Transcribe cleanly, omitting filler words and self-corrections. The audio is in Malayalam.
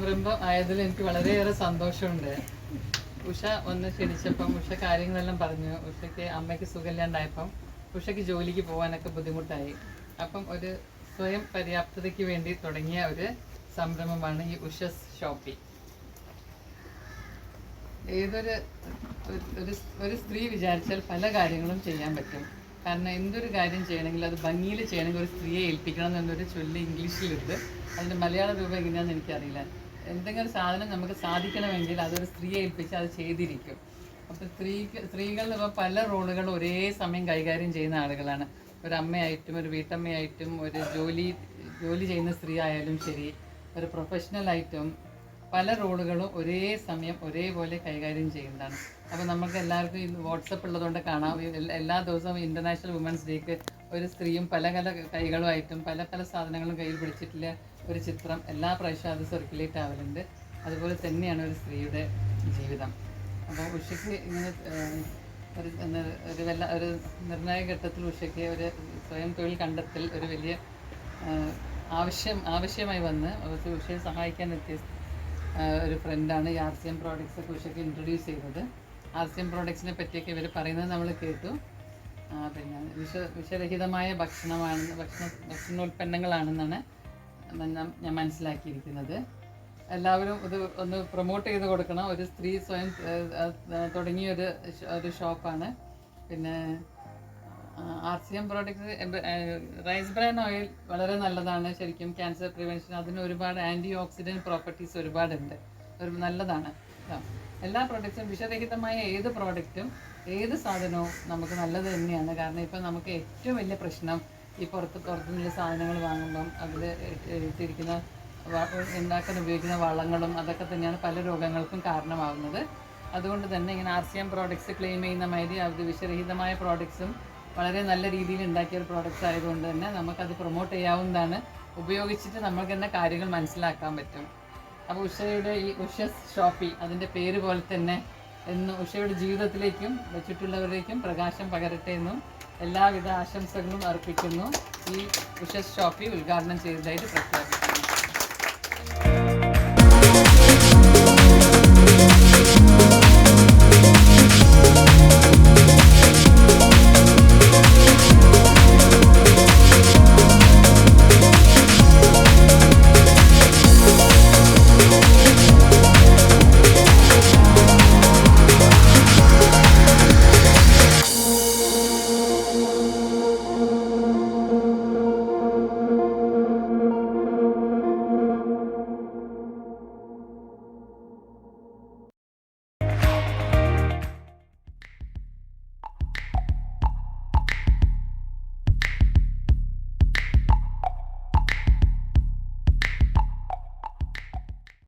സംരംഭം ആയതിൽ എനിക്ക് വളരെയേറെ സന്തോഷമുണ്ട്. ഉഷ ഒന്ന് ക്ഷണിച്ചപ്പം ഉഷ കാര്യങ്ങളെല്ലാം പറഞ്ഞു. ഉഷയ്ക്ക് അമ്മയ്ക്ക് സുഖമില്ലാണ്ടായപ്പം ഉഷയ്ക്ക് ജോലിക്ക് പോകാനൊക്കെ ബുദ്ധിമുട്ടായി. അപ്പം ഒരു സ്വയം പര്യാപ്തതയ്ക്ക് വേണ്ടി തുടങ്ങിയ ഒരു സംരംഭമാണ് ഈ ഉഷസ് ഷോപ്പി. ഏതൊരു ഒരു സ്ത്രീ വിചാരിച്ചാൽ പല കാര്യങ്ങളും ചെയ്യാൻ പറ്റും. കാരണം എന്തൊരു കാര്യം ചെയ്യണമെങ്കിൽ അത് ഭംഗിയിൽ ചെയ്യണമെങ്കിൽ ഒരു സ്ത്രീയെ ഏൽപ്പിക്കണം എന്നൊരു ചൊല്ല് ഇംഗ്ലീഷിലുണ്ട്. അതിൻ്റെ മലയാള രൂപം എങ്ങനെയാണെന്ന് എനിക്കറിയില്ല. എന്തെങ്കിലും ഒരു സാധനം നമുക്ക് സാധിക്കണമെങ്കിൽ അതൊരു സ്ത്രീയെ ഏൽപ്പിച്ച് അത് ചെയ്തിരിക്കും. അപ്പോൾ സ്ത്രീകൾ ഇപ്പോൾ പല റോളുകളും ഒരേ സമയം കൈകാര്യം ചെയ്യുന്ന ആളുകളാണ്. ഒരു അമ്മയായിട്ടും ഒരു വീട്ടമ്മയായിട്ടും ഒരു ജോലി ചെയ്യുന്ന സ്ത്രീ ആയാലും ശരി, ഒരു പ്രൊഫഷണലായിട്ടും പല റോളുകളും ഒരേ സമയം ഒരേപോലെ കൈകാര്യം ചെയ്യുന്നതാണ്. അപ്പോൾ നമുക്ക് എല്ലാവർക്കും ഈ വാട്സപ്പ് ഉള്ളതുകൊണ്ട് കാണാം, എല്ലാ ദിവസവും ഇൻ്റർനാഷണൽ വുമൻസ് ഡേക്ക് ഒരു സ്ത്രീയും പല കൈകളുമായിട്ടും പല സാധനങ്ങളും കയ്യിൽ പിടിച്ചിട്ടുള്ള ഒരു ചിത്രം എല്ലാ പ്രാവശ്യവും അത് സർക്കുലേറ്റ് ആവലുണ്ട്. അതുപോലെ തന്നെയാണ് ഒരു സ്ത്രീയുടെ ജീവിതം. അപ്പോൾ ഉഷയ്ക്ക് ഇങ്ങനെ ഒരു നിർണായക ഘട്ടത്തിൽ ഉഷയ്ക്ക് ഒരു സ്വയം തൊഴിൽ കണ്ടെത്തൽ ഒരു വലിയ ആവശ്യമായി വന്ന് ഉഷയെ സഹായിക്കാൻ എത്തിയ ഒരു ഫ്രണ്ടാണ് ഈ RCM പ്രോഡക്ട്സ് ഒക്കെ ഉഷയ്ക്ക് ഇൻട്രൊഡ്യൂസ് ചെയ്തത്. RCM പ്രോഡക്ട്സിനെ പറ്റിയൊക്കെ ഇവർ പറയുന്നത് നമ്മൾ കേട്ടു. പിന്നെ വിഷരഹിതമായ ഭക്ഷണോൽപ്പന്നങ്ങളാണെന്നാണ് ഞാൻ മനസ്സിലാക്കിയിരിക്കുന്നത്. എല്ലാവരും ഇത് ഒന്ന് പ്രൊമോട്ട് ചെയ്ത് കൊടുക്കണം. ഒരു സ്ത്രീ സ്വയം തുടങ്ങിയ ഒരു ഷോപ്പാണ്. പിന്നെ RCM products rice bran oil വളരെ നല്ലതാണ്. ശരിക്കും ക്യാൻസർ പ്രിവെൻഷൻ, അതിന് ഒരുപാട് ആൻറ്റി ഓക്സിഡൻറ്റ് പ്രോപ്പർട്ടീസ് ഒരുപാടുണ്ട്. നല്ലതാണ് എല്ലാ പ്രോഡക്റ്റ്സും. വിഷരഹിതമായ ഏത് പ്രോഡക്റ്റും ഏത് സാധനവും നമുക്ക് നല്ലത് തന്നെയാണ്. കാരണം ഇപ്പം നമുക്ക് ഏറ്റവും വലിയ പ്രശ്നം ഈ പുറത്തുനിന്നുള്ള സാധനങ്ങൾ വാങ്ങുമ്പം അതിൽ എഴുതിയിരിക്കുന്ന ഉണ്ടാക്കാൻ ഉപയോഗിക്കുന്ന വളങ്ങളും അതൊക്കെ തന്നെയാണ് പല രോഗങ്ങൾക്കും കാരണമാകുന്നത്. അതുകൊണ്ട് തന്നെ ഇങ്ങനെ RCM പ്രോഡക്ട്സ് ക്ലെയിം ചെയ്യുന്ന മാതിരി അത് വിഷരഹിതമായ പ്രോഡക്ട്സും വളരെ നല്ല രീതിയിൽ ഉണ്ടാക്കിയ ഒരു പ്രോഡക്റ്റ്സ് ആയതുകൊണ്ട് തന്നെ നമുക്കത് പ്രൊമോട്ട് ചെയ്യാവുന്നതാണ്. ഉപയോഗിച്ചിട്ട് നമുക്ക് തന്നെ കാര്യങ്ങൾ മനസ്സിലാക്കാൻ പറ്റും. അപ്പോൾ ഉഷയുടെ ഈ ഉഷസ് ഷോപ്പി അതിൻ്റെ പേര് പോലെ തന്നെ എന്നും ഉഷയുടെ ജീവിതത്തിലേക്കും ചുറ്റുള്ളവരിലേക്കും പ്രകാശം പകരട്ടെ എന്നും എല്ലാവിധ ആശംസകളും അർപ്പിക്കുന്നു. ഈ ഉഷസ് ഷോപ്പി ഉദ്ഘാടനം ചെയ്തതായിട്ട് പ്രഖ്യാപിക്കുന്നു.